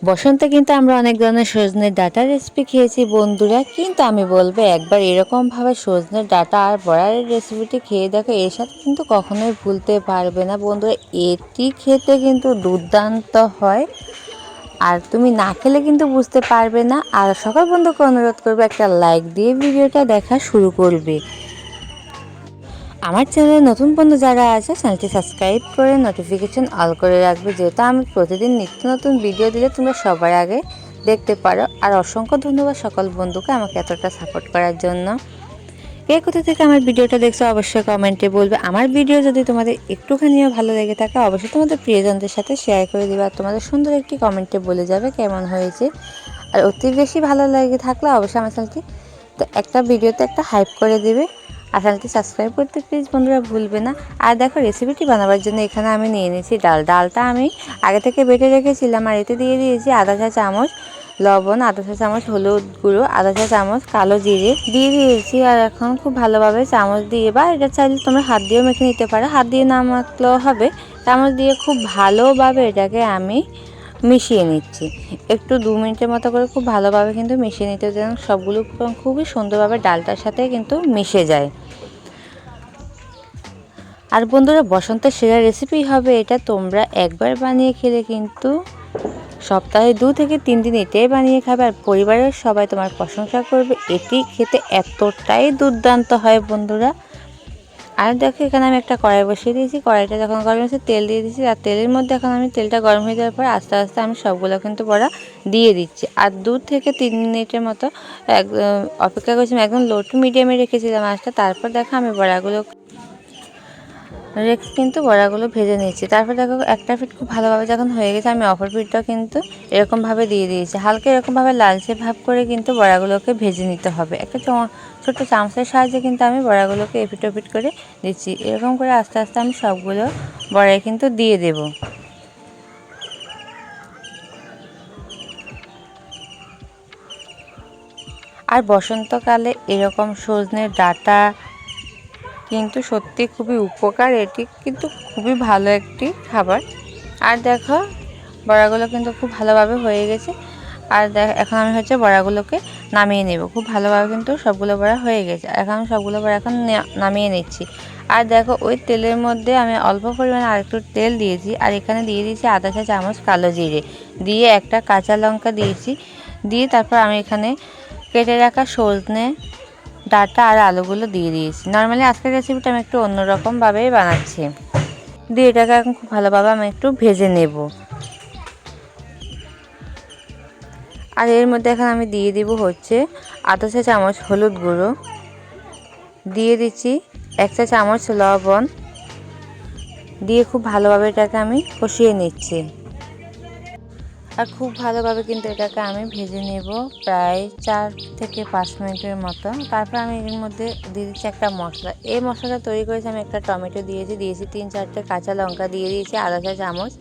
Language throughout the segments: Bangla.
বসন্তে কিন্তু আমরা অনেক ধরনের সজনের ডাঁটা রেসিপি খেয়েছি বন্ধুরা, কিন্তু আমি বলবো একবার এরকমভাবে সজনের ডাঁটা আর বড়ার রেসিপিটি খেয়ে দেখো, এর সাথে কিন্তু কখনোই ভুলতে পারবে না বন্ধুরা। এটি খেতে কিন্তু দুর্দান্ত হয়, আর তুমি না খেলে কিন্তু বুঝতে পারবে না। আর সকল বন্ধুকে অনুরোধ করবে একটা লাইক দিয়ে ভিডিওটা দেখা শুরু করবে। আমার চ্যানেলে নতুন বন্ধু যারা আছে চ্যানেলটি সাবস্ক্রাইব করে নোটিফিকেশন অল করে রাখবে, যেহেতু আমি প্রতিদিন নিত্য নতুন ভিডিও দিলে তোমরা সবার আগে দেখতে পারো। আর অসংখ্য ধন্যবাদ সকল বন্ধুকে আমাকে এতটা সাপোর্ট করার জন্য। কে কোথা থেকে আমার ভিডিওটা দেখছো অবশ্যই কমেন্টে বলবে। আমার ভিডিও যদি তোমাদের একটুখানিও ভালো লেগে থাকে অবশ্যই তোমাদের প্রিয়জনদের সাথে শেয়ার করে দিবে, আর তোমাদের সুন্দর একটি কমেন্টে বলে যাবে কেমন হয়েছে। আর অতি বেশি ভালো লেগে থাকলে অবশ্যই আমার চ্যানেলটি তো একটা ভিডিওতে একটা হাইপ করে দিবে, আর চ্যানেলটি সাবস্ক্রাইব করতে প্লিজ বন্ধুরা ভুলবে না। আর দেখো রেসিপিটি বানাবার জন্য এখানে আমি নিয়ে নিয়েছি ডালটা আমি আগে থেকে বেটে রেখেছিলাম, আর এতে দিয়ে দিয়েছি আধা চা চামচ লবণ, আধা চা চামচ হলুদ গুঁড়ো, আধা চা চামচ কালো জিরে দিয়ে দিয়েছি। আর এখন খুব ভালোভাবে চামচ দিয়ে, বা এটা চাইলে তোমরা হাত দিয়েও মেখে নিতে পারো, হাত দিয়ে না মাখলেও হবে, চামচ দিয়ে খুব ভালোভাবে এটাকে আমি মিশিয়ে নিচ্ছি। একটু 2 মিনিটের মতো করে খুব ভালোভাবে কিন্তু মিশিয়ে নিতে, যেন সবগুলো খুবই সুন্দরভাবে ডালটার সাথে কিন্তু মিশে যায়। আর বন্ধুরা বসন্তের সেরা রেসিপি হবে এটা, তোমরা একবার বানিয়ে খেলে কিন্তু সপ্তাহে 2 থেকে 3 দিন এটাই বানিয়ে খাবে, আর পরিবারের সবাই তোমার প্রশংসা করবে। এটি খেতে এতটাই দুর্দান্ত হয় বন্ধুরা। আর দেখো এখানে আমি একটা কড়াই বসিয়ে দিয়েছি, কড়াইটা যখন গরম হয়েছে তেল দিয়ে দিয়েছি, আর তেলের মধ্যে এখন আমি তেলটা গরম হয়ে যাওয়ার পর আস্তে আস্তে আমি সবগুলো কিন্তু বড়া দিয়ে দিচ্ছি। আর 2 থেকে 3 মিনিটের মতো অপেক্ষা করেছিলাম, একদম লো টু মিডিয়ামে রেখেছিলাম আঁচটা। তারপর দেখো আমি বড়াগুলো রেখে কিন্তু বড়াগুলো ভেজে নিচ্ছি। তারপর দেখো একটা পিঠ খুব ভালোভাবে যখন হয়ে গেছে আমি অপর পিঠটাও কিন্তু এরকমভাবে দিয়ে দিয়েছি। হালকা এরকমভাবে লালচে ভাব করে কিন্তু বড়াগুলোকে ভেজে নিতে হবে। একটা ছোট্ট চামচের সাহায্যে কিন্তু আমি বড়াগুলোকে এপিট ওপিট করে দিচ্ছি। এরকম করে আস্তে আস্তে আমি সবগুলো বড়াই কিন্তু দিয়ে দেব। আর বসন্তকালে এরকম সজনের ডাঁটা কিন্তু সত্যি খুবই উপকার, এটি কিন্তু খুবই ভালো একটি খাবার। আর দেখো বড়াগুলো কিন্তু খুব ভালোভাবে হয়ে গেছে। আর এখন আমি বড়াগুলোকে নামিয়ে নেব। খুব ভালোভাবে কিন্তু সবগুলো বড়া হয়ে গেছে, এখন আমি সবগুলো বড়া এখন নামিয়ে নিচ্ছি। আর দেখো ওই তেলের মধ্যে আমি অল্প পরিমাণে আরেকটু তেল দিয়েছি, আর এখানে দিয়ে দিয়েছি আধা চা চামচ কালো জিরে, দিয়ে একটা কাঁচা লঙ্কা দিয়েছি, দিয়ে তারপর আমি এখানে কেটে রাখা সজনে ডাঁটা আর আলুগুলো দিয়ে দিয়েছি। নর্মালি আজকের রেসিপিটা আমি একটু অন্যরকমভাবেই বানাচ্ছি। দিয়ে এটাকে এখন খুব ভালোভাবে আমি একটু ভেজে নেব। আর এর মধ্যে এখন আমি দিয়ে দিব আধা চা চামচ হলুদ গুঁড়ো, দিয়ে দিচ্ছি 1 চা চামচ লবণ, দিয়ে খুব ভালোভাবে এটাকে আমি কষিয়ে নিচ্ছি। আর খুব ভালোভাবে কিন্তু এটাকে আমি ভেজে নেব প্রায় 4 থেকে 5 মিনিটের মতো। তারপর আমি এর মধ্যে দিয়ে দিচ্ছি একটা মশলা। এই মশলাটা তৈরি করেছি আমি একটা টমেটো দিয়েছি 3-4টে কাঁচা লঙ্কা, দিয়ে দিয়েছি আধা চা চামচ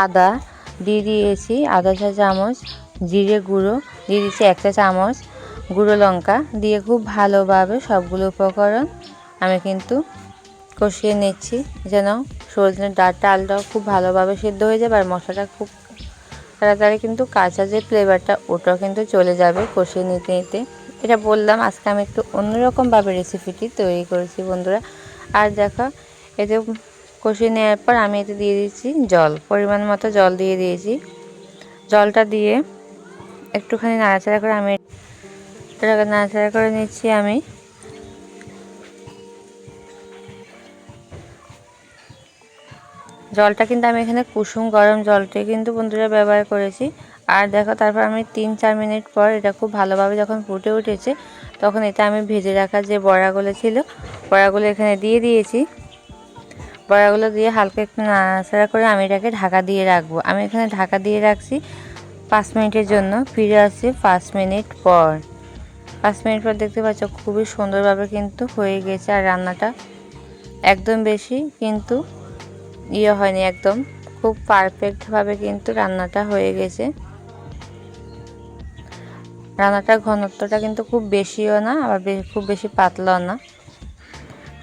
আদা, দিয়ে দিয়েছি আধা চা চামচ জিরে গুঁড়ো, দিয়ে দিচ্ছি 1 চা চামচ গুঁড়ো লঙ্কা, দিয়ে খুব ভালোভাবে সবগুলো উপকরণ আমি কিন্তু কষিয়ে নিচ্ছি, যেন সজনের ডাঁটা আলুটাও খুব ভালোভাবে সিদ্ধ হয়ে যাবে, আর মশলাটা খুব তাড়াতাড়ি কিন্তু কাঁচা যে ফ্লেভারটা ওটাও কিন্তু চলে যাবে কষিয়ে নিতে নিতে। এটা বললাম আজকে আমি একটু অন্যরকমভাবে রেসিপিটি তৈরি করেছি বন্ধুরা। আর দেখো এতে কষিয়ে নেওয়ার পর আমি এতে দিয়ে দিচ্ছি জল, পরিমাণ মতো জল দিয়ে দিয়েছি। জলটা দিয়ে একটুখানি নাড়াচাড়া করে আমি এটাকে নাড়াচাড়া করে নিচ্ছি। আমি জলটা কিন্তু আমি এখানে কুসুম গরম জলটাই কিন্তু বন্ধুরা ব্যবহার করেছি। আর দেখো তারপর আমি 3-4 মিনিট পর এটা খুব ভালোভাবে যখন ফুটে উঠেছে, তখন এটা আমি ভেজে রাখা যে বড়াগুলো ছিল বড়াগুলো এখানে দিয়ে দিয়েছি। বড়াগুলো দিয়ে হালকা একটু নাড়াচাড়া করে আমি এটাকে ঢাকা দিয়ে রাখবো। আমি এখানে ঢাকা দিয়ে রাখছি 5 মিনিটের জন্য। ফিরে আসছি 5 মিনিট পর। 5 মিনিট পর দেখতে পাচ্ছ খুবই সুন্দরভাবে কিন্তু হয়ে গেছে, আর রান্নাটা একদম বেশি কিন্তু হয়নি, একদম খুব পারফেক্টভাবে কিন্তু রান্নাটা হয়ে গেছে। রান্নাটার ঘনত্বটা কিন্তু খুব বেশিও না, আবার খুব বেশি পাতলাও না।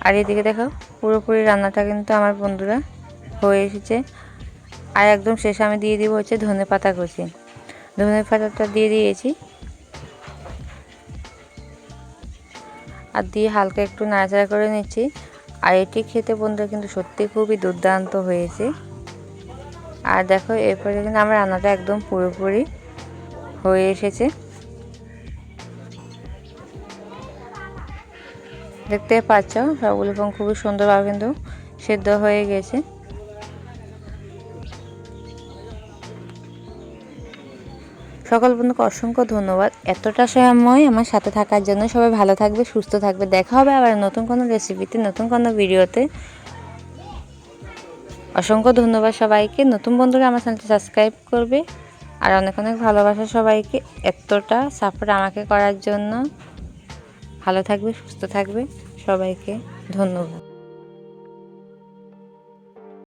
আর এদিকে দেখো পুরোপুরি রান্নাটা কিন্তু আমার বন্ধুরা হয়ে এসেছে। আর একদম শেষে আমি দিয়ে দিব হচ্ছে ধনেপাতা কুচি। ধনেপাতাটা দিয়ে দিয়েছি আর দিয়ে হালকা একটু নাড়াচাড়া করে নিচ্ছি। আর এটি খেতে বন্ধুরা কিন্তু সত্যি খুবই দুর্দান্ত হয়েছে। আর দেখো এরপরে কিন্তু আমার রান্নাটা একদম পুরোপুরি হয়ে এসেছে। দেখতে পাচ্ছ সবগুলো খুবই সুন্দরভাবে কিন্তু সেদ্ধ হয়ে গেছে। সকল বন্ধুকে অসংখ্য ধন্যবাদ এতটা সময় আমার সাথে থাকার জন্য। সবাই ভালো থাকবে, সুস্থ থাকবে। দেখা হবে আবার নতুন কোনো রেসিপিতে, নতুন কোনো ভিডিওতে। অসংখ্য ধন্যবাদ সবাইকে। নতুন বন্ধুরা আমার চ্যানেলটি সাবস্ক্রাইব করবে। আর অনেক অনেক ভালোবাসা সবাইকে, এতটা সাপোর্ট আমাকে করার জন্য। ভালো থাকবে, সুস্থ থাকবে, সবাইকে ধন্যবাদ।